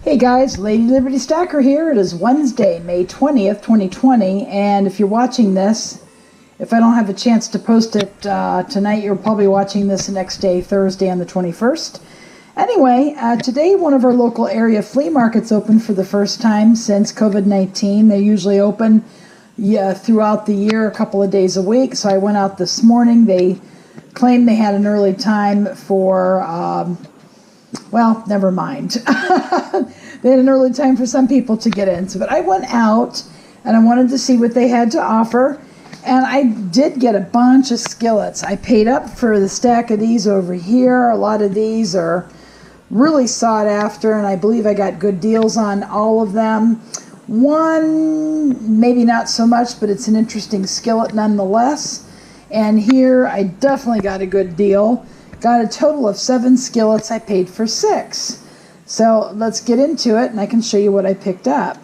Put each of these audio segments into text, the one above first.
Hey guys, LadyLibertyStacker here. It is Wednesday, May 20th, 2020, and if you're watching this, if I don't have a chance to post it tonight, you're probably watching this the next day, Thursday on the 21st. Anyway, today one of our local area flea markets opened for the first time since COVID-19. They usually open throughout the year, a couple of days a week, so I went out this morning. They claimed they had an early time for... well, never mind. They had an early time for some people to get in. But I went out and I wanted to see what they had to offer. And I did get a bunch of skillets. I paid up for the stack of these over here. A lot of these are really sought after, and I believe I got good deals on all of them. One, maybe not so much, but it's an interesting skillet nonetheless. And here I definitely got a good deal. Got a total of 7 skillets. I paid for 6. So let's get into it, and I can show you what I picked up.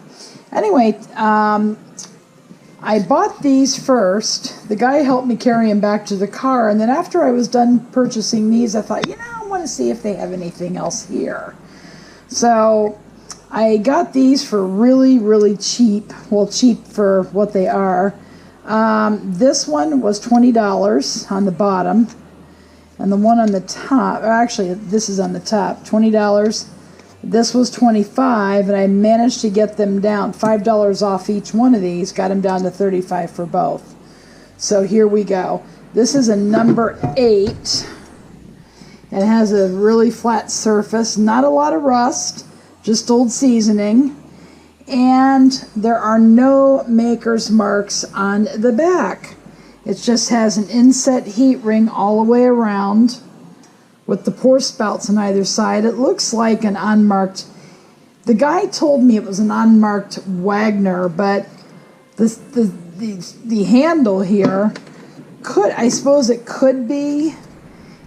Anyway, I bought these first. The guy helped me carry them back to the car, and then after I was done purchasing these, I thought, I want to see if they have anything else here. So I got these for really, really cheap. Well, cheap for what they are. This one was $20 on the bottom. And the one on the top, or actually this is on the top, $20. This was $25, and I managed to get them down $5 off each one of these, got them down to $35 for both. So here we go. This is a number 8. It has a really flat surface, not a lot of rust, just old seasoning. And there are no maker's marks on the back. It just has an inset heat ring all the way around with the pour spouts on either side. It looks like an unmarked. The guy told me it was an unmarked Wagner, but the handle here I suppose it could be.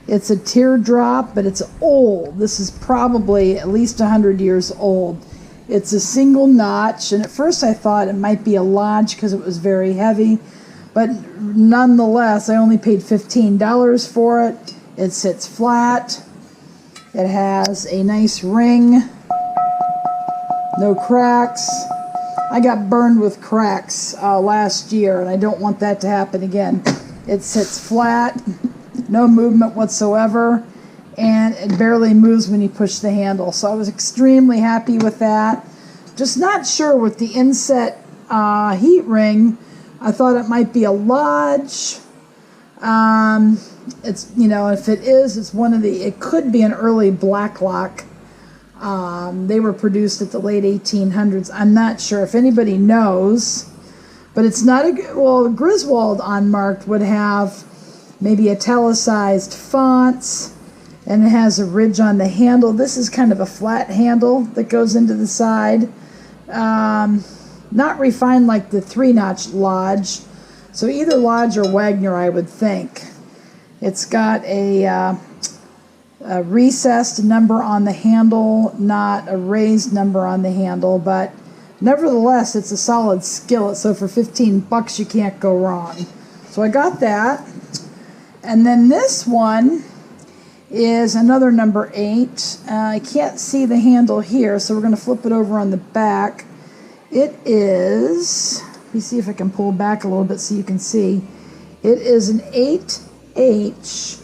It's a teardrop, but it's old. This is probably at least 100 years old. It's a single notch, and at first I thought it might be a Lodge because it was very heavy. But nonetheless, I only paid $15 for it. It sits flat. It has a nice ring. No cracks. I got burned with cracks last year, and I don't want that to happen again. It sits flat, no movement whatsoever, and it barely moves when you push the handle. So I was extremely happy with that. Just not sure with the inset heat ring. I thought it might be a Lodge. It's, if it is, it's it could be an early Blacklock. They were produced at the late 1800s. I'm not sure if anybody knows, but it's not Griswold unmarked would have maybe italicized fonts, and it has a ridge on the handle. This is kind of a flat handle that goes into the side. Not refined like the 3-notch Lodge. So either Lodge or Wagner, I would think. It's got a recessed number on the handle, not a raised number on the handle, but nevertheless, it's a solid skillet, so for $15 you can't go wrong. So I got that. And then this one is another number 8. I can't see the handle here, so we're going to flip it over on the back. It is, let me see if I can pull back a little bit so you can see. It is an 8H,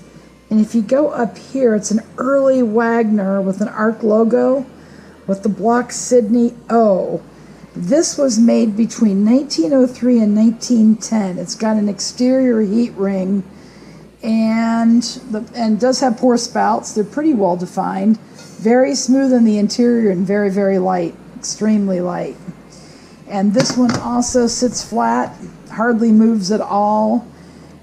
and if you go up here, it's an early Wagner with an ARC logo with the block Sydney O. This was made between 1903 and 1910. It's got an exterior heat ring, and does have pour spouts. They're pretty well defined. Very smooth in the interior and very, very light, extremely light. And this one also sits flat, hardly moves at all.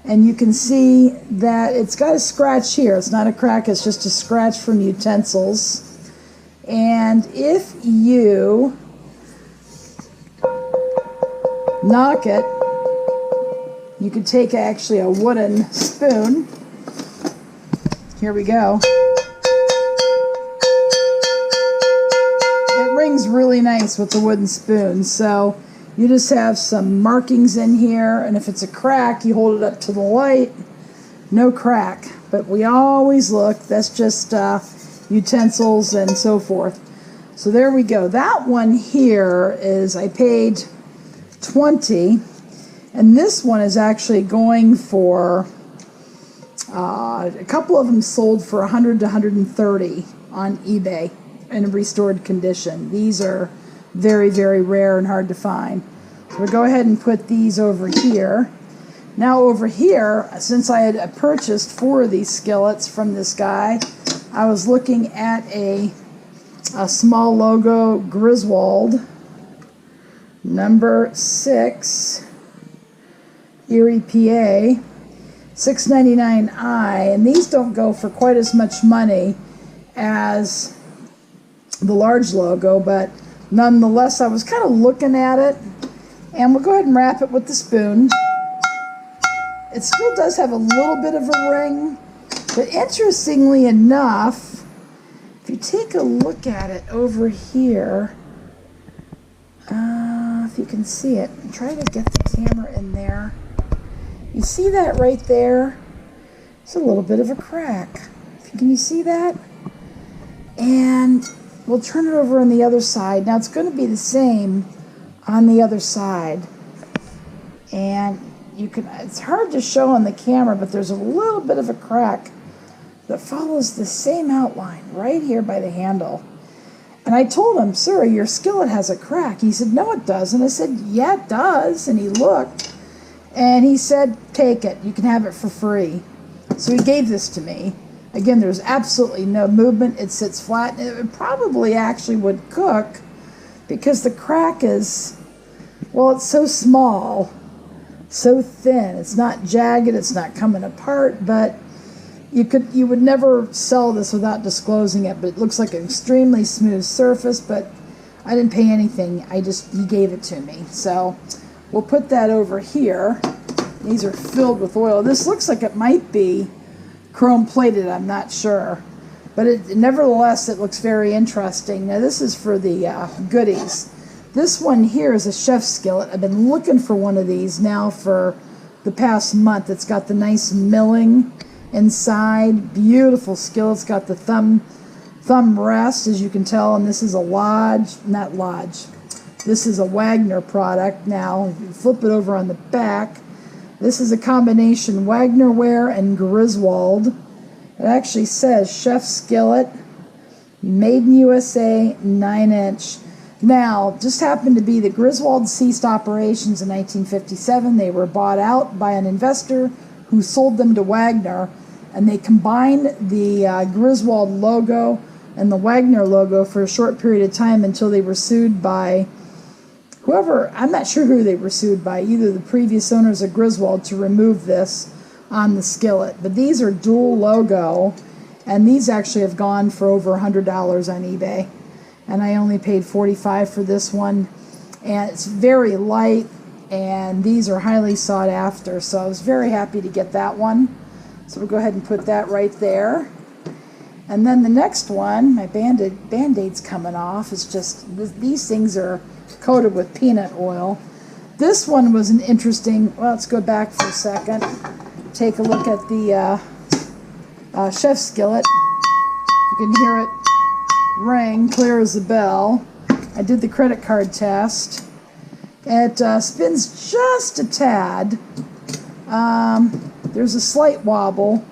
And you can see that it's got a scratch here. It's not a crack, it's just a scratch from utensils. And if you knock it, you could take actually a wooden spoon. Here we go. Rings really nice with the wooden spoon. So you just have some markings in here, and if it's a crack, you hold it up to the light. No crack, but we always look. That's just utensils and so forth. So there we go. That one here is, I paid 20, and this one is actually going for, a couple of them sold for 100 to 130 on eBay in a restored condition. These are very, very rare and hard to find. So we'll go ahead and put these over here. Now over here, since I had purchased 4 of these skillets from this guy, I was looking at a small logo Griswold, number 6, Erie, PA, 699i, and these don't go for quite as much money as the large logo, but nonetheless, I was kind of looking at it, and we'll go ahead and wrap it with the spoon. It still does have a little bit of a ring, but interestingly enough, if you take a look at it over here, if you can see it, try to get the camera in there. You see that right there? It's a little bit of a crack. Can you see that? And we'll turn it over on the other side. Now it's going to be the same on the other side. And you can, it's hard to show on the camera, but there's a little bit of a crack that follows the same outline right here by the handle. And I told him, sir, your skillet has a crack. He said, no, it doesn't. I said, yeah, it does. And he looked, and he said, take it. You can have it for free. So he gave this to me. Again, there's absolutely no movement. It sits flat. It probably actually would cook because the crack is, well, it's so small, so thin. It's not jagged. It's not coming apart, but you would never sell this without disclosing it. But it looks like an extremely smooth surface, but I didn't pay anything. He gave it to me. So we'll put that over here. These are filled with oil. This looks like it might be chrome plated, I'm not sure, but nevertheless it looks very interesting. Now this is for the goodies. This one here is a chef's skillet. I've been looking for one of these now for the past month. It's got the nice milling inside, beautiful skillet. It's got the thumb rest, as you can tell, and this is a this is a Wagner product. Now if you flip it over on the back, this is a combination Wagner ware and Griswold. It actually says Chef Skillet, made in USA, 9-inch. Now, just happened to be that Griswold ceased operations in 1957. They were bought out by an investor who sold them to Wagner, and they combined the Griswold logo and the Wagner logo for a short period of time until they were sued by whoever, I'm not sure who they were sued by, either the previous owners of Griswold, to remove this on the skillet. But these are dual logo, and these actually have gone for over $100 on eBay. And I only paid $45 for this one. And it's very light, and these are highly sought after. So I was very happy to get that one. So we'll go ahead and put that right there. And then the next one, my Band-Aid's coming off, is just, these things are coated with peanut oil. This one was an interesting, well, let's go back for a second. Take a look at the chef skillet. You can hear it ring, clear as a bell. I did the credit card test. It spins just a tad. There's a slight wobble,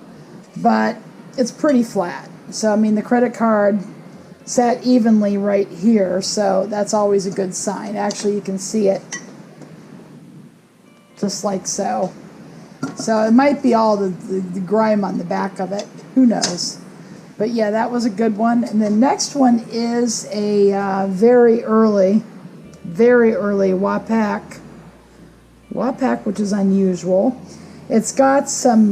but it's pretty flat. So, I mean, the credit card sat evenly right here, so that's always a good sign. Actually, you can see it just like so. So it might be all the grime on the back of it. Who knows? But yeah, that was a good one. And the next one is a very early Wapak, which is unusual. It's got some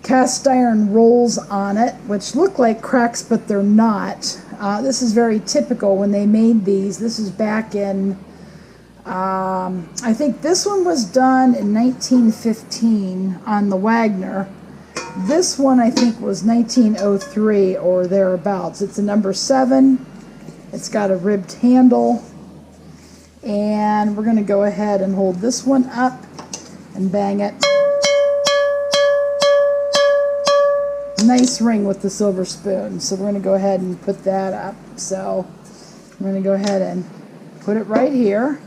cast iron rolls on it, which look like cracks, but they're not. This is very typical when they made these. This is back in, I think this one was done in 1915 on the Wagner. This one, I think, was 1903 or thereabouts. It's a number 7. It's got a ribbed handle. And we're going to go ahead and hold this one up and bang it. nice ring with the silver spoon. So we're going to go ahead and put that up. So I'm going to go ahead and put it right here.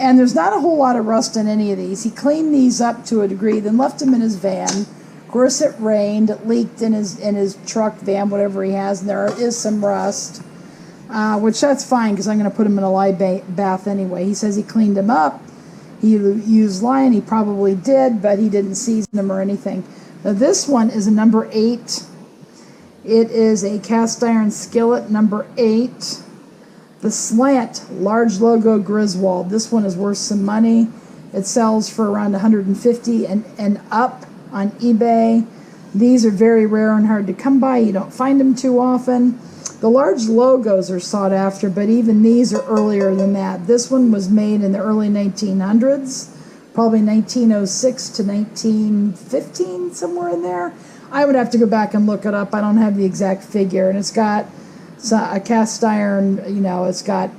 And there's not a whole lot of rust in any of these. He cleaned these up to a degree, then left them in his van. Of course, it rained. It leaked in his truck, van, whatever he has. And there is some rust, which that's fine because I'm going to put him in a lye bath anyway. He says he cleaned them up. He used lye, and he probably did, but he didn't season them or anything. Now this one is a number 8. It is a cast iron skillet number 8. The slant large logo Griswold. This one is worth some money. It sells for around $150 and up on eBay. These are very rare and hard to come by. You don't find them too often. The large logos are sought after, but even these are earlier than that. This one was made in the early 1900s, probably 1906 to 1915, somewhere in there. I would have to go back and look it up. I don't have the exact figure, and it's got a cast iron, you know, it's got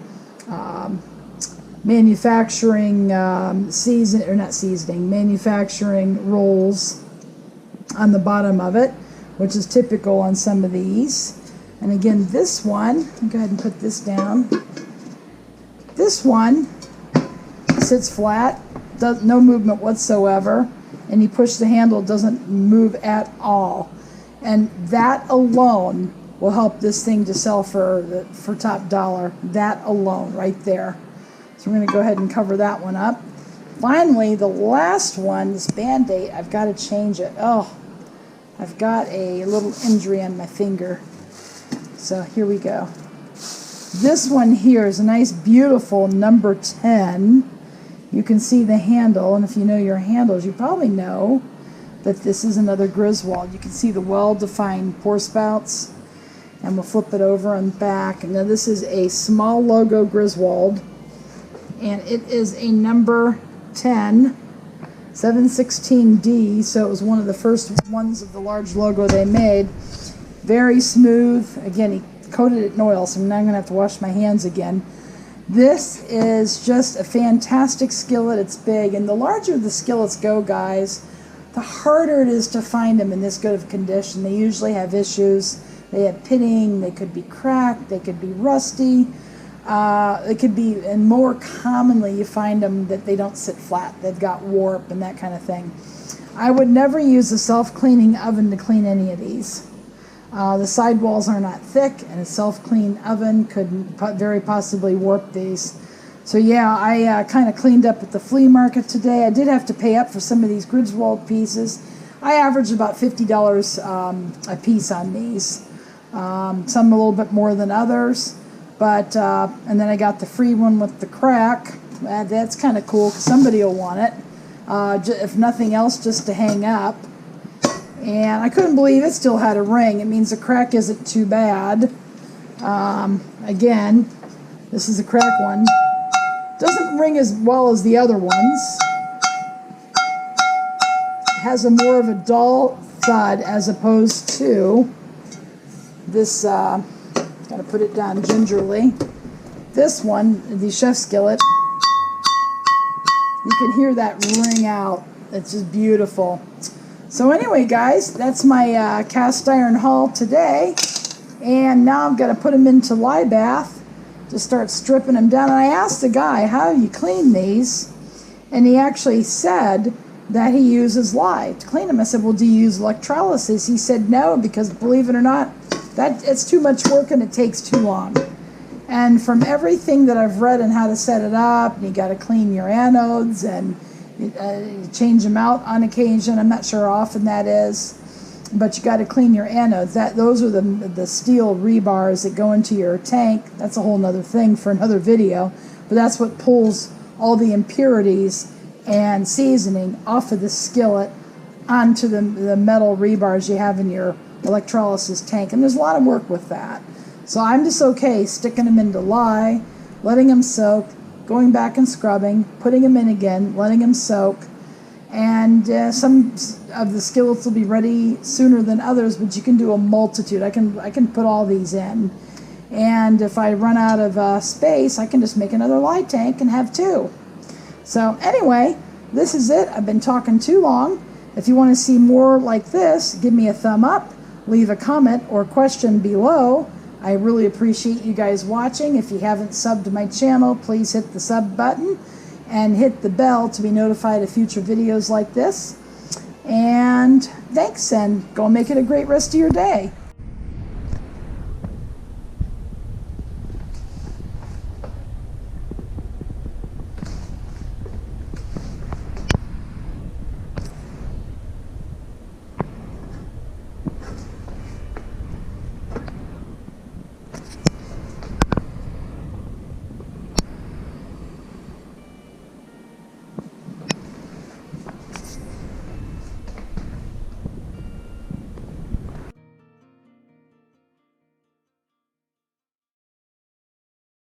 manufacturing manufacturing rolls on the bottom of it, which is typical on some of these. And again, this one, I'll go ahead and put this down. This one sits flat, no movement whatsoever, and you push the handle, it doesn't move at all. And that alone will help this thing to sell for top dollar. That alone, right there. So we're going to go ahead and cover that one up. Finally, the last one, this Band-Aid, I've got to change it. Oh, I've got a little injury on my finger. So here we go. This one here is a nice, beautiful number 10. You can see the handle, and if you know your handles, you probably know that this is another Griswold. You can see the well-defined pour spouts, and we'll flip it over on the back. And now this is a small logo Griswold, and it is a number 10, 716D, so it was one of the first ones of the large logo they made. Very smooth. Again, he coated it in oil, so I'm not going to have to wash my hands again. This is just a fantastic skillet. It's big, and the larger the skillets go, guys, the harder it is to find them in this good of condition. They usually have issues. They have pitting, they could be cracked, they could be rusty, they could be, and more commonly you find them that they don't sit flat. They've got warp and that kind of thing. I would never use a self-cleaning oven to clean any of these. The sidewalls are not thick, and a self-clean oven could very possibly warp these. So yeah, I kind of cleaned up at the flea market today. I did have to pay up for some of these Griswold pieces. I averaged about $50 a piece on these. Some a little bit more than others, but and then I got the free one with the crack. That's kind of cool because somebody will want it, if nothing else, just to hang up. And I couldn't believe it still had a ring. It means the crack isn't too bad. Again, this is a crack one. Doesn't ring as well as the other ones. It has a more of a dull thud as opposed to this, gotta put it down gingerly. This one, the chef skillet, you can hear that ring out. It's just beautiful. So anyway, guys, that's my cast iron haul today. And now I'm gonna put them into lye bath to start stripping them down. And I asked the guy, how do you clean these? And he actually said that he uses lye to clean them. I said, well, do you use electrolysis? He said no, because believe it or not, it's too much work and it takes too long. And from everything that I've read on how to set it up, you got to clean your anodes and you change them out on occasion. I'm not sure how often that is, but you got to clean your anodes. Those are the steel rebars that go into your tank. That's a whole nother thing for another video, but that's what pulls all the impurities and seasoning off of the skillet onto the metal rebars you have in your electrolysis tank. And there's a lot of work with that. So I'm just okay sticking them into lye, letting them soak, going back and scrubbing, putting them in again, letting them soak. And some of the skillets will be ready sooner than others, but you can do a multitude. I can put all these in. And if I run out of space, I can just make another lye tank and have 2. So anyway, this is it. I've been talking too long. If you want to see more like this, give me a thumb up. leave a comment or question below. I really appreciate you guys watching. If you haven't subbed to my channel, please hit the sub button and hit the bell to be notified of future videos like this. And thanks, and go make it a great rest of your day.